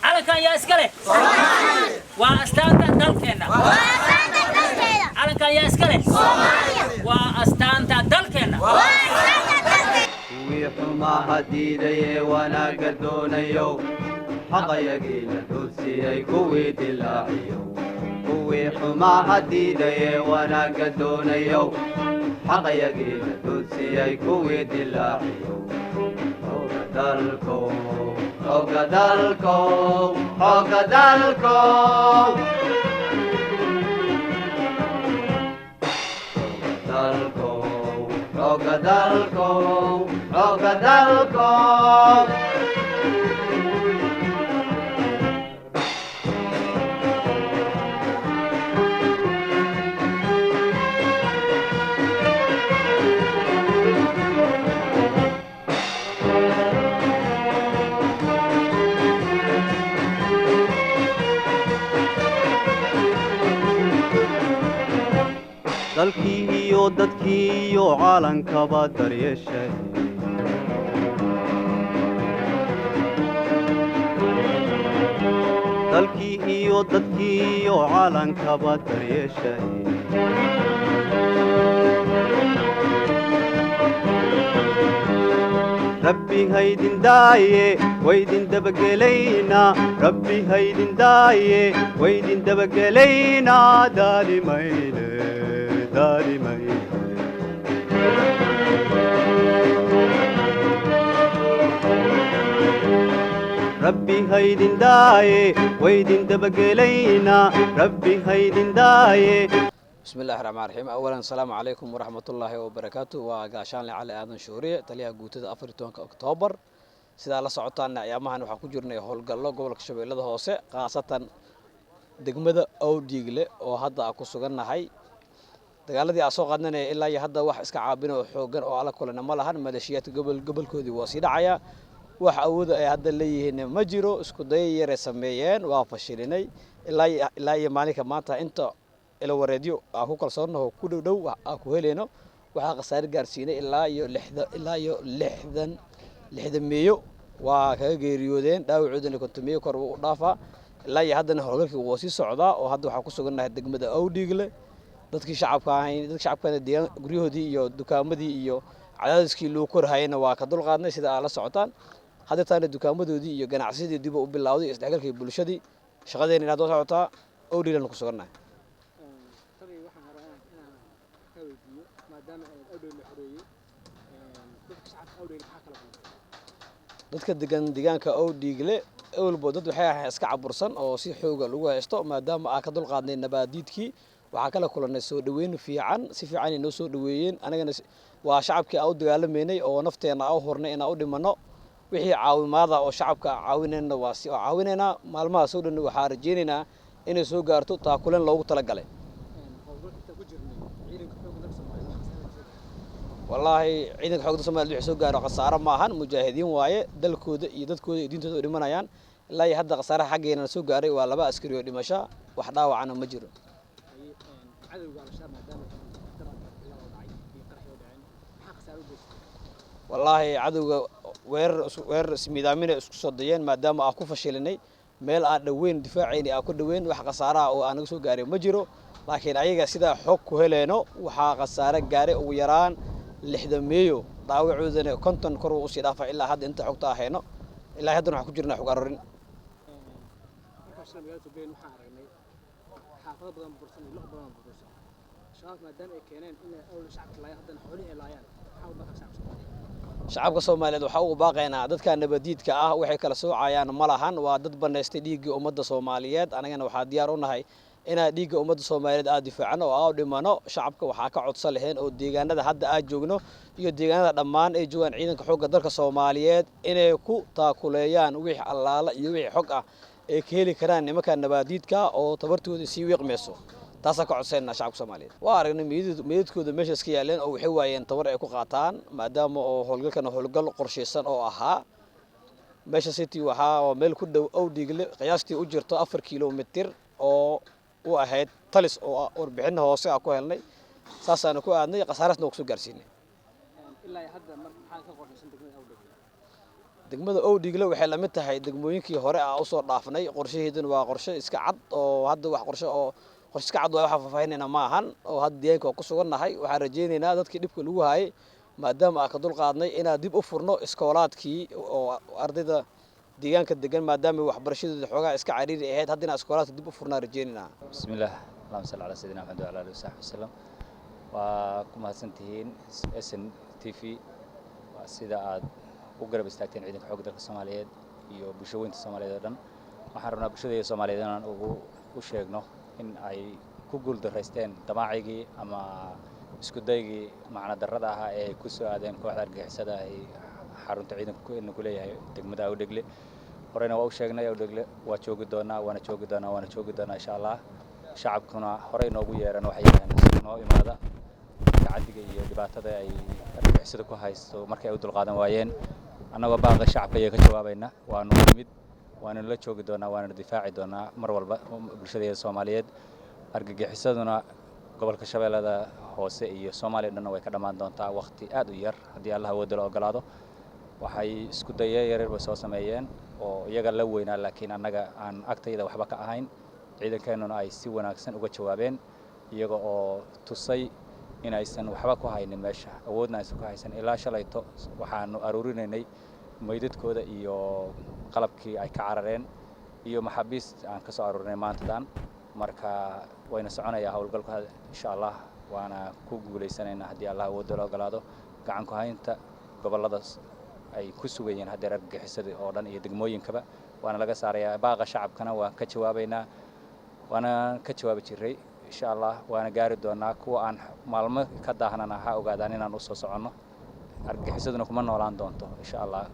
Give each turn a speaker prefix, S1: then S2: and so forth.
S1: على كان يا إسكالي وأستانت دلكنا على كان يا إسكالي وأستانت دلكنا
S2: ويحما هديدي وانا قدونيو حقيقي لدوسي كوي دلاعيو ويحما هديدي وانا قدونيو حقيقي لدوسي كوي دلاعيو اوغدالكو اوغدالكو اوغدالكو اوغدالكو اوغدالكو dalkii iyo dadkii iyo caalankaba daryeeshay dalkii iyo dadkii iyo caalankaba daryeeshay rabbi haydin daaye waydin dabagelaynaa rabbi haydin daaye waydin dabagelaynaa daalimayne ربي هيدن داي ويدن دبقلينا ربي هيدن داي
S3: بسم الله الرحمن الرحيم اولا السلام عليكم ورحمه الله وبركاته وقاشان علي aadan shuuriye taliyaha guutada 14 Oktoobar sida la socotaan ayaamahan waxa ku jirnay howlgallo gobolka Shabeellada Hoose qaasatan degmada Awdiigle oo hadda ku sugannahay dagaaladii aan soo qaadnay ilaa iyo hadda wax iska caabin oo xoogan oo ala kulana ma lahan maleeshiyada gobolkoodii waa sii dhacaya wax awood ay hadda leeyihiin ma jiro isku day yar sameeyeen waa fashilinay ilaa iyo maalinka maanta inta ila wareediyo aan ku kalsoonahay ku dhow aan ku heleeno waxa qasaar gaarsiinay ilaa iyo 60 meeyo waa kaga geeriyoodeen dhaawacoodina kontomiyo kor u dhaafa ilaa iyo haddana howlgalkii waa sii socdaa oo hadda waxa ku sugannahay degmada Awdiigle dadkii shacabka ahayn dadka shacabkana guryahoodii iyo dukaamadii iyo cadaadiskii loo korhayna waa ka dulqaadnay sida ay la socotaan hadda taana dukaamadoodii iyo ganacsigadii dib u bilowday isdhexgalkii bulshadii shaqadeena inaad soo socotaa Awdiigle ku sugannahay
S4: tabii waxaan rabaa inaan ka weydiiyo maadaama Awdiigle xoreeyay dadka shacabka Awdiigle waxa kala kulmay
S3: dadka deegaanka Awdiigle awalba dad waxay ahaayeen iska cabursan oo si xoog ah lagu haysto maadaama aan ka dulqaadnay nabaadiidkii waxa kala kulanay soo dhaweyn fiican si fiican inoo soo dhaweeyeen anagana waa shacabkii aan u dagaalameynay oo nafteena aan hornay inaan u dhimano wixii caawimaada oo shacabka caawinayna waa si caawinayna maalmaha soo dhan waxa rajeenayna inay soo gaarto taakulan loogu tala galay wallahi ciidanka xoogda Soomaaliya wuxuu soo gaaro qasaaro ma ahan mujaahidiin waaye dalkooda iyo dadkooda iyo diintooda u dhimanayaan ilaa hadda qasaaraha xageena soo gaaray waa 2 askari oo dhimasho wax dhaawacana ma jiro والله عدوga weerar ismiidaamin isku soo dayeen maadaama aan ku fashilinay meel aan dhaweyn difaacayni aan ku dhaweyn wax qasaaraha oo aan soo gaaray ma jiro laakiin ayaga sida xog ku heleeno waxa qasaare gaaray ugu yaraan 60 meeyo dhaawacoodana konton kor u sii dhaafay ilaa hadda inta xogta ahayno ilaa hadda waxa ku jirna xog arorin
S4: markaas magaalada been waxaan aragnay xaafado badan bursan iyo lix badan bursan shacab maadaama ay keeneen in awal shacabka la hadan xoolihi laayaan waxa u baqay
S3: shacabka Soomaaliyeed waxa uu baaqaynaa dadka nabadiidka ah waxay kala soocayaan malahan waa dad baneystay dhiigga ummadda Soomaaliyeed anagana waxa diyaar u nahay ina dhiigga ummadda Soomaaliyeed aad difaacano oo aan dhimano shacabka waxa ka codsan lahayn oo deegaanada hadda aad joogno iyo deegaanada dhammaan ay joogan ciidanka xoogga dalka Soomaaliyeed inay ku taakuleeyaan wixii allaala iyo wixii xog ah ay ka heli karaan nimanka nabadiidka oo tabartooda si wiiqmeyso taas ka codsanna shacabka Soomaaliyeed waa aragnay meedadkooda meesha iska yaaleen oo waxay waayeen tabar ay ku qaataan maadaama oo howlgalkana howlgal qorsheysan oo ahaa meesha city waxa meel ku dhow Awdiigle qiyaastii u jirto 4 kiiloomitir oo u ahayd talis oo warbixin hoose ah ku helnay saasana ku aadnay qasaarasna ku soo gaarsiinay
S4: ilaa hadda maxaa ka qorshaysan degmada Awdiigle
S3: degmada Owdhiigle waxay la mid tahay degmooyinkii hore u soo dhaafnay qorshaheeduna waa qorshe iska cad oo hadda wax qorshe iska cad waxa faahfaahinayna ma ahan oo hadda deegaanka ku sugannahay waxaan rajaynaynaa dadkii dhibka lagu hayay maadaama aan ka dul qaadnay inaan dib u furno iskoolaadkii oo ardayda deegaanka degan maadaama waxbarashadooda xoogaa iska cariiri ahayd haddana iskoolaadka dib u furnaa rajaynaynaa
S5: bismillaah allahumma salli ala sayyidina maxamed wa ala alihi wasaxbihi wasallam waa ku mahadsantihiin SN TV waa sida aad u garab istaagteen ciidanka xoogga dalka Soomaaliyeed iyo bulshooyinka Soomaaliyeed oo dhan waxaan rabnaa bulshada Soomaaliyeed inaan u sheegno in ay ku guul daraysteen damaacigii ama isku daygii macna darrada ah ee ku soo aadeen kooxda argagixisada ay xarunta ciidanku ku leeyahay degmada Owdhiigle horena waa u sheegnay Owdhiigle waa joogi doonaa insha Allah shacabkuna horey noogu yeeran waxay yiraahdeen noo imaada tacadiga iyo dhibaatada ay argagixisada ku haysto markay u dulqaadan waayeen annagoo baaqa shacabka iyo ka jawaabayna waanu mid waana la joogi doonaa waana difaaci doonaa mar walba bulshada Soomaaliyeed argagixisaduna gobolka Shabeellada hoose iyo Soomaaliya dhan way ka dhamaan doontaa waqti aad u yar hadii Allah wada ogolaado waxay isku dayay yareerba soo sameeyeen oo iyaga la weynaa laakiin annaga aan agtayda waxba ka ahayn ciidankeenuna ay si wanaagsan uga jawaabeen iyaga oo tusay in aysan waxba ku haynin meesha awoodna aysan ku haysan ilaa shalayto waxaanu aruurinaynay meydadkooda iyo qalabkii ay ka carareen iyo maxaabiist aan ka soo aruurinay maantadan marka wayna soconayaa hawlgalka insha Allah waana ku guuleysanaynaa hadii Allah wada ogolaado gacan ku haynta goboladaas ay ku sugayeen haddii argagixisada oo dhan iyo degmooyinkaba waana laga saarayaa baaqa shacabkana waa ka jawaabaynaa waana ka jawaabi jiray insha Allah waana gaari doonaa kuwa aan maalmo ka daahnana ha ogaadaan inaan u soo socono argagixisaduna kuma noolaan doonto insha Allah